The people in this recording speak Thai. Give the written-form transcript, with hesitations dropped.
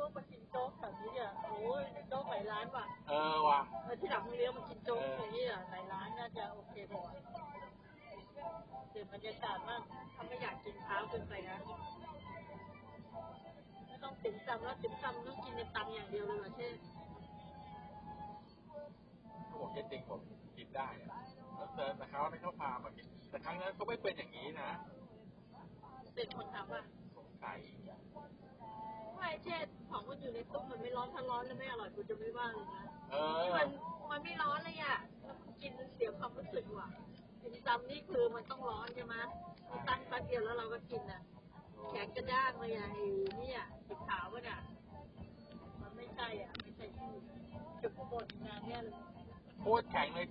กมากินโจ๊กแถวนี้เนี่ยโอ้ยโจ๊กหลายร้านว่ะว่ะที่หลังเลี้ยวมากินโจ๊กอย่างนี้อ่ะหลายร้านน่าจะโอเคกว่าเดี๋ยวบรรยากาศมากถ้าไม่อยากกินเช้าเกินไปนะไม่ต้องติ่มซำแล้วติ่มซำต้องกินในตำอย่างเดียวเลยเหรอเช่ผมจริงผมกินได้แล้วแต่เขาไม่เข้าพามากินแต่ครั้งนั้นเขาไม่เป็นอย่างนี้นะเป็นคนทำอ่ะสงสัยไม่เช่ของมันอยู่ในตู้มันไม่ร้อนถ้าร้อนแล้วไม่อร่อยกูจะไม่ว่าเลยนะมันไม่ร้อนเลยอ่ะกินเสียความรู้สึกว่ะติ่มซำนี่คือมันต้องร้อนใช่ไหมเราตั้งแป๊บเดียวแล้วเราก็กินอ่ะแข็งกระด้างเลยอ่ะไอ้นี่อ่ะสีขาวอ่ะมันไม่ใช่อ่ะไม่ใช่ที่จุดข้างบนงานเนี่ยเลยโคตรแข็งเลย